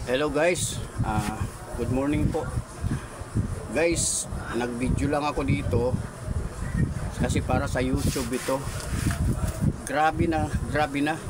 Hello guys, good morning po. Guys, nag-video lang ako dito kasi para sa YouTube ito. Grabe na.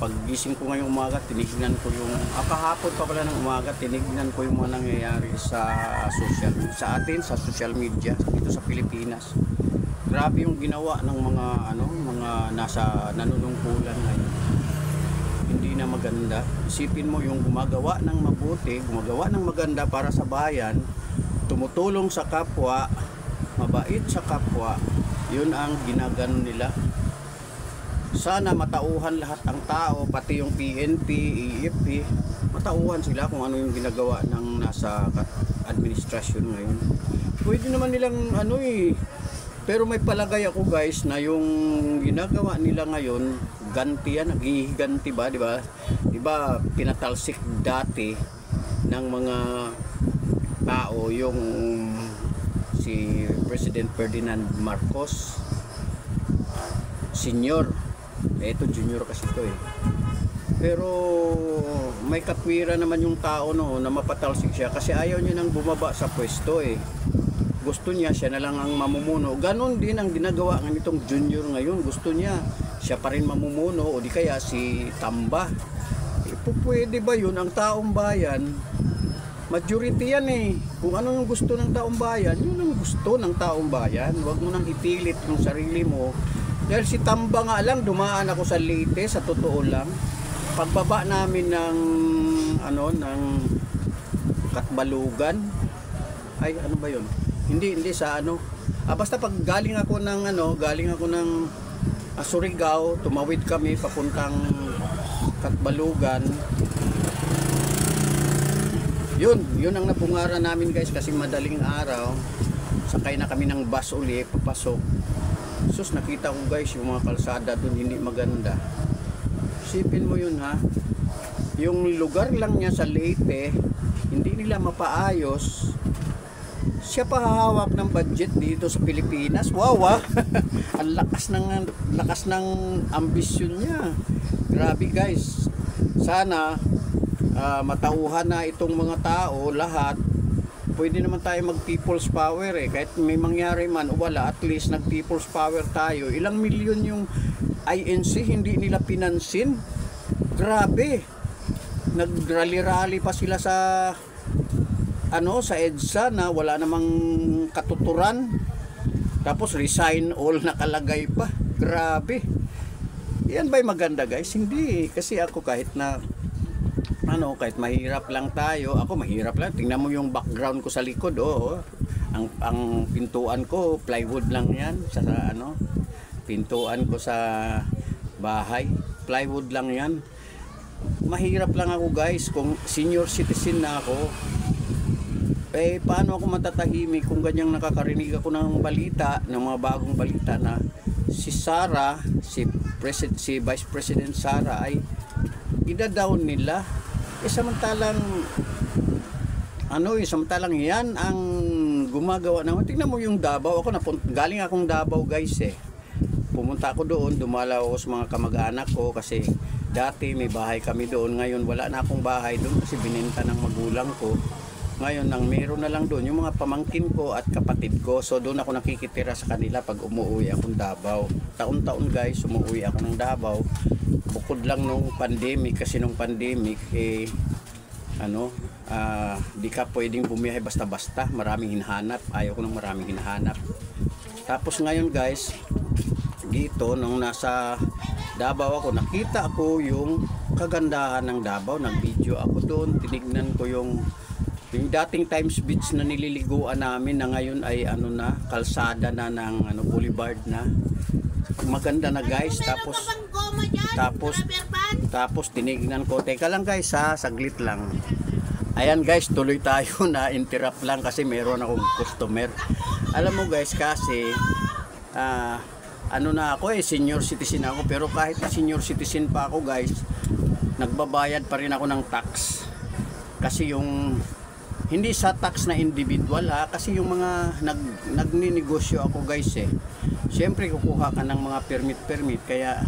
Paggising ko ngayong umaga, tinignan ko yung kahapon pa pala ng umaga, tinignan ko yung mga nangyayari sa social media dito sa Pilipinas. Grabe yung ginawa ng mga nasa nanunungkulan ngayon. Hindi na maganda. Isipin mo yung gumagawa ng mabuti, gumagawa ng maganda para sa bayan, tumutulong sa kapwa, mabait sa kapwa, yun ang ginaganon nila. Sana matauhan lahat ang tao, pati yung PNP, EFP, matauhan sila kung ano yung ginagawa ng nasa administrasyon ngayon. Pwede naman nilang pero may palagay ako guys na yung ginagawa nila ngayon, ganti yan, naghihiganti ba, di ba? Di ba pinatalsik dati ng mga tao yung si President Ferdinand Marcos Senior. Ito junior kasi ito eh. Pero may katwiran naman yung tao na mapatalsik siya kasi ayaw niya nang bumaba sa pwesto eh. Gusto niya siya na lang ang mamumuno. Ganon din ang ginagawa ng itong junior ngayon. Gusto niya siya pa rin mamumuno o di kaya si Tamba. Pwede ba yun? Ang taong bayan, majority yan eh. Kung ano yung gusto ng taong bayan, yun ang gusto ng taong bayan. Huwag mo nang ipilit yung sarili mo. Dahil si Tamba nga lang, dumaan ako sa Leyte, sa totoo lang. Pagbaba namin ng Katbalugan, ay ano ba yun? Hindi sa basta pag galing ako ng Surigao, tumawid kami papuntang Katbalugan. Yun ang napungara namin guys kasi madaling araw. Sakay na kami ng bus uli, papasok. Sus, nakita ko guys yung mga kalsada doon hindi maganda. Isipin mo yun ha. Yung lugar lang niya sa Leyte, hindi nila mapaayos. Siya pa hahawak ng budget dito sa Pilipinas. Wow. Ang lakas ng ambisyon niya. Grabe guys. Sana matauhan na itong mga tao lahat. Pwede naman tayo mag people's power eh. Kahit may mangyari man o wala, at least nag people's power tayo. Ilang milyon yung INC hindi nila pinansin. Grabe. Nagrally-rally pa sila sa EDSA na wala namang katuturan. Tapos resign all nakalagay pa. Grabe. Yan ba'y maganda guys? Hindi. Kasi ako kahit kahit mahirap lang tayo, ako mahirap lang. Tingnan mo yung background ko sa likod, ang pintuan ko, plywood lang yan. Pintuan ko sa bahay, plywood lang yan. Mahirap lang ako guys, kung senior citizen na ako. Paano ako matatahimik kung ganyang nakakarinig ako ng balita, ng mga bagong balita na si Sara, si Vice President Sara ay ida-down nila. Samantalang yan ang gumagawa naman. Tingnan mo yung Davao. Galing akong Davao guys eh. Pumunta ako doon, dumalaw ako sa mga kamag-anak ko kasi dati may bahay kami doon. Ngayon wala na akong bahay doon kasi binenta ng magulang ko. Ngayon meron na lang doon yung mga pamangkin ko at kapatid ko. So doon ako nakikitira sa kanila pag umuwi akong Davao. Taon-taon guys, umuwi ako ng Davao. Bukod lang nung pandemic, kasi nung pandemic di ka pwedeng bumiyahe basta-basta, maraming hinahanap. Ayaw ko ng maraming hinahanap. Tapos ngayon guys, dito nung nasa Davao ako, nakita ko yung kagandahan ng Davao. Nag-video ako doon, tinignan ko yung dating Times Beach na nililiguan namin na ngayon ay kalsada na ng boulevard na. Maganda na guys. Tapos tinignan ko, teka lang guys saglit lang. Ayan guys, tuloy tayo na interrupt lang kasi meron akong customer. Alam mo guys, kasi na ako senior citizen ako, pero kahit na senior citizen pa ako guys, nagbabayad pa rin ako ng tax. Kasi yung hindi sa tax na individual kasi yung mga nagninegosyo ako guys Siyempre kukuha ka ng mga permit, kaya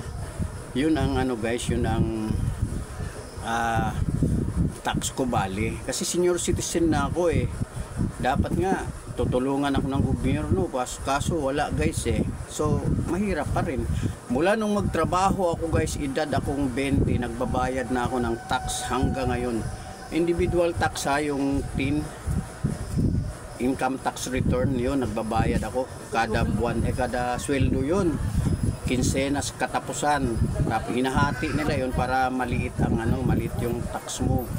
yun ang guys, yun ang tax ko bali. Kasi senior citizen na ako eh. Dapat nga tutulungan ako ng gobyerno, kaso wala guys eh. So mahirap pa rin. Mula nung magtrabaho ako guys, edad akong 20, nagbabayad na ako ng tax hanggang ngayon. Individual tax ha, yung income tax return, yun nagbabayad ako kada buwan, kada sweldo yun. Kinsenas katapusan, hinahati nila yun para maliit ang maliit yung tax mo.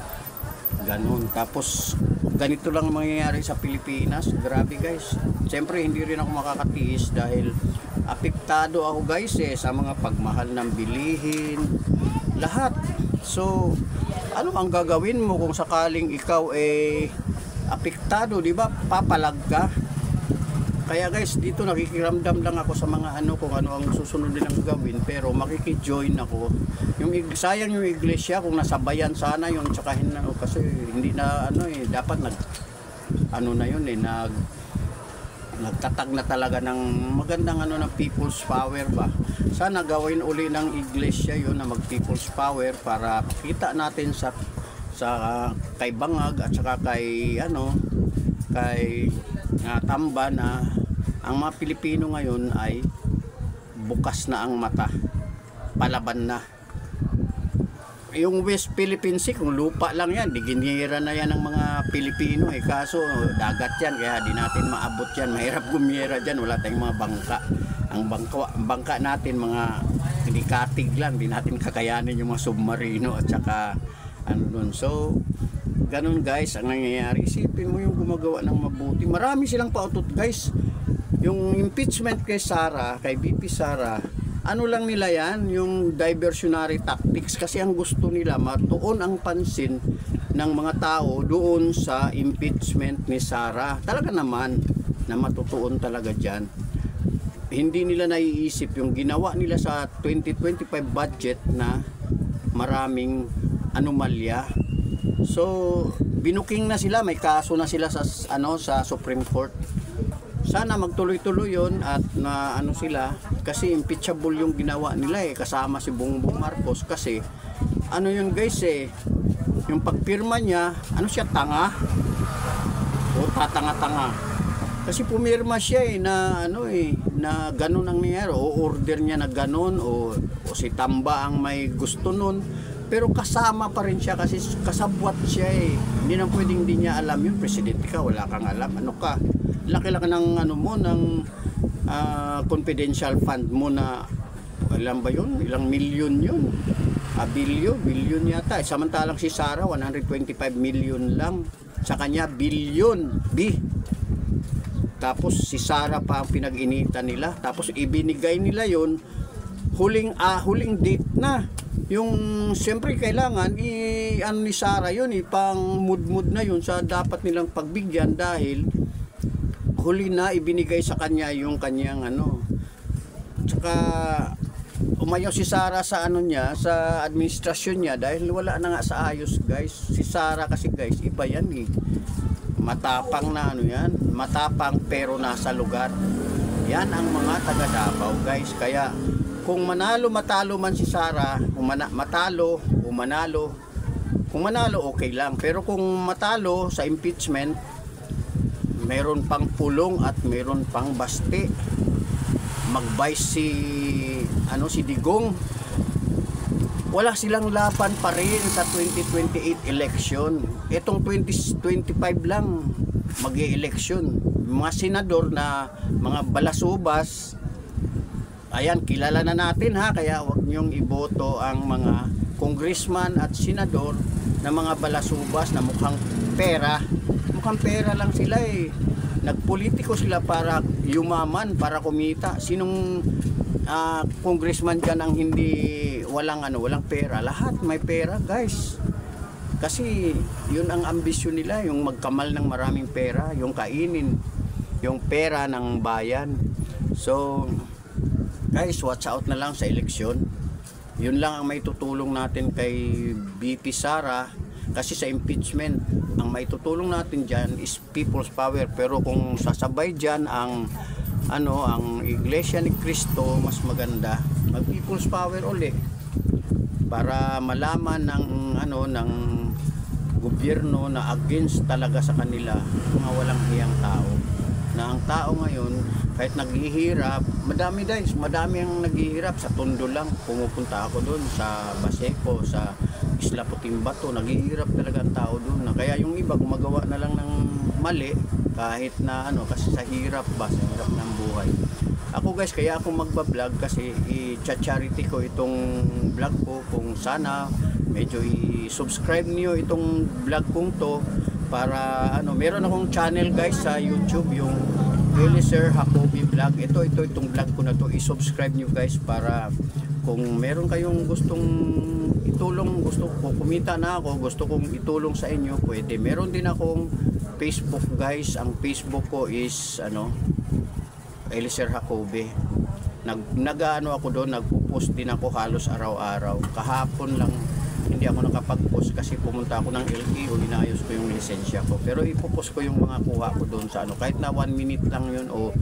Ganun. Tapos ganito lang mangyayari sa Pilipinas. Grabe guys. Siyempre hindi rin ako makakatiis dahil apektado ako guys sa mga pagmahal ng bilihin, lahat. So ano ang gagawin mo kung sakaling ikaw apektado, di ba? Papalag ka. Kaya guys, dito nakikiramdam lang ako sa mga kung ano ang susunod nilang gawin, pero makikijoin ako. Sayang yung iglesia kung nasabayan sana yun, tsaka kasi hindi na dapat nagtatag na talaga ng magandang ng people's power ba. Sana gawin uli ng iglesia yun na mag people's power para kita natin sa kay Bangag at saka kay Tamba na ang mga Pilipino ngayon ay bukas na ang mata, palaban na. Yung West Philippine Sea, kung lupa lang yan, diginira na yan ng mga Pilipino kaso dagat yan, kaya di natin maabot yan, mahirap gumiyera dyan, wala tayong mga bangka. Ang bangka natin mga katig lang, di natin kakayanin yung mga submarino at saka so ganun guys ang nangyayari. Isipin mo yung gumagawa ng mabuti, marami silang pautot guys. Yung impeachment kay Sara, kay VP Sara, lang nila yan, yung diversionary tactics, kasi ang gusto nila matuon ang pansin ng mga tao doon sa impeachment ni Sara. Talaga naman na matutuon talaga dyan. Hindi nila naiisip yung ginawa nila sa 2025 budget na maraming anomalya. So binuking na sila, may kaso na sila sa Supreme Court. Sana magtuloy-tuloy yon at sila, kasi impeachable yung ginawa nila kasama si Bongbong Marcos. Kasi yun guys yung pagpirma niya, siya, tanga o tatanga-tanga, kasi pumirma siya na na ganun ang nangyari, o order niya na ganun, o si Tamba ang may gusto nun, pero kasama pa rin siya kasi kasabwat siya Hindi na pwedeng hindi niya alam yun. Presidente ka, wala kang alam. Ka? Laki-laki ng ng confidential fund mo na alam ba yun? Ilang milyon yun? Bilyon yata. Samantalang si Sara 125 million lang. Sa kanya bilyon. Tapos si Sara pa ang pinag-initan nila. Tapos ibinigay nila yun huling date na. Yung siyempre kailangan ni Sara yun, pang mood na yun sa dapat nilang pagbigyan, dahil huli na ibinigay sa kanya yung kanyang Tsaka umayaw si Sara sa sa administrasyon niya dahil wala na nga sa ayos guys. Si Sara kasi guys, iba yan matapang na yan, matapang pero nasa lugar. Yan ang mga taga Davao guys. Kaya kung matalo man si Sara, kung matalo o manalo, kung manalo okay lang, pero kung matalo sa impeachment, meron pang pulong at meron pang basti. Mag-vice si Digong. Wala silang laban pa rin sa 2028 election. Itong 2025 lang mag-e-election. Mga senador na mga balasubas, ayan, kilala na natin kaya wag niyong iboto ang mga congressman at senador na mga balasubas na mukhang pera lang sila nagpolitiko sila para yumaman, para kumita. Sinong congressman dyan ang walang pera? Lahat may pera guys, kasi yun ang ambisyon nila, yung magkamal ng maraming pera, yung kainin yung pera ng bayan. So guys, watch out na lang sa eleksyon. Yun lang ang may tutulong natin kay VP Sara, kasi sa impeachment ang may tutulong natin dyan is people's power. Pero kung sasabay dyan ang Iglesia ni Cristo, mas maganda mag people's power uli para malaman ng gobyerno na against talaga sa kanila, mga walang hiyang tao. Na ang tao ngayon, kahit naghihirap, madami ang naghihirap. Sa Tondo lang, pumupunta ako doon, sa Baseco, sa Isla Putimbato, naghihirap talaga ang tao doon. Kaya yung iba gumagawa na lang ng mali, kahit na kasi sa hirap ng buhay. Ako guys, kaya ako magbablog kasi i-charity ko itong vlog ko. Kung sana medyo i-subscribe niyo itong vlog kong to, para meron akong channel guys sa YouTube, yung Eliezer Jacoby Vlog. Itong vlog ko na to, i-subscribe niyo guys, para kung meron kayong gustong itulong, gusto ko kumita na ako, gusto kong itulong sa inyo, pwede. Meron din akong Facebook guys. Ang Facebook ko is Eliezer Jacoby. Ako doon, nagpo-post din ako halos araw-araw. Kahapon lang hindi ako nakapag-post kasi pumunta ako ng LTO, inayos ko yung lisensya ko. Pero ipopost ko yung mga kuha ko doon sa kahit na 1 minute lang yun o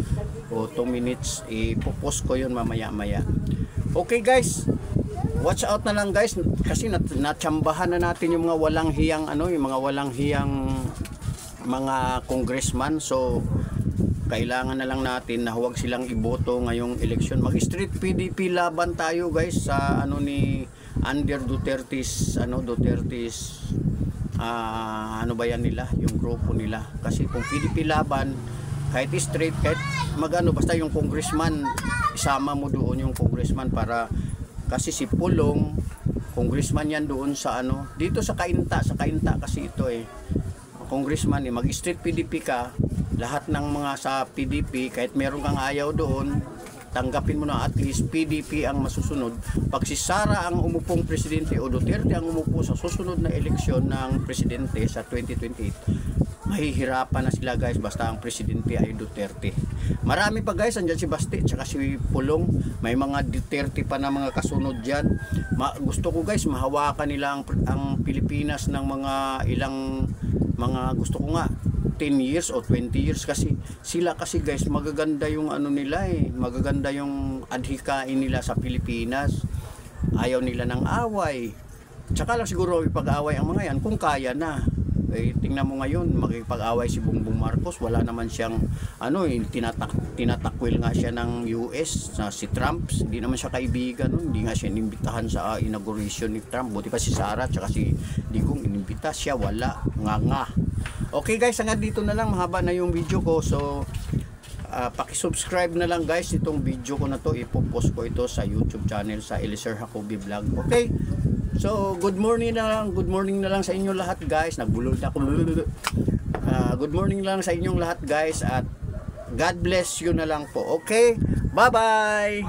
2 minutes, ipopost ko yun mamaya-maya. Okay guys, watch out na lang guys, kasi natsambahan na natin yung mga walang hiyang yung mga walang hiyang mga congressman. So kailangan na lang natin na huwag silang iboto ngayong eleksyon. Mag-street PDP laban tayo guys sa ni under Duterte's ba yan nila, yung grupo nila. Kasi kung PDP laban, kahit straight, kahit basta yung congressman, isama mo doon yung congressman, para kasi si Pulong congressman yan doon sa dito sa Cainta kasi ito congressman mag-street PDP ka, lahat ng mga sa PDP, kahit meron kang ayaw doon, tanggapin mo na at least PDP ang masusunod. Pag si Sara ang umupong presidente o Duterte ang umupo sa susunod na eleksyon ng presidente sa 2028, mahihirapan na sila guys, basta ang presidente ay Duterte. Marami pa guys, andyan si Basti tsaka si Pulong, may mga Duterte pa na mga kasunod dyan. Gusto ko guys, mahawakan nila ang Pilipinas ng gusto ko nga 10 years o 20 years, kasi sila guys, magaganda yung nila magaganda yung adhikain nila sa Pilipinas. Ayaw nila ng away, tsaka lang siguro ipag-away ang mga yan kung kaya na. Tingnan mo ngayon, makipag-away si Bongbong Marcos, wala naman siyang tinatakwil nga siya ng US na si Trump, hindi naman siya kaibigan hindi nga siya inimbitahan sa inauguration ni Trump. Buti pa si Sara tsaka si Digong inimbita, siya wala, nga. Okay guys, hanggang dito na lang, mahaba na yung video ko. So paki-subscribe na lang guys itong video ko na to, ipopost ko ito sa YouTube channel sa Eliezer Jacoby Vlog. Okay, so good morning na lang sa inyo lahat guys. Nagbulol na ako. Good morning lang sa inyong lahat guys, at God bless you na lang po. Okay, bye bye.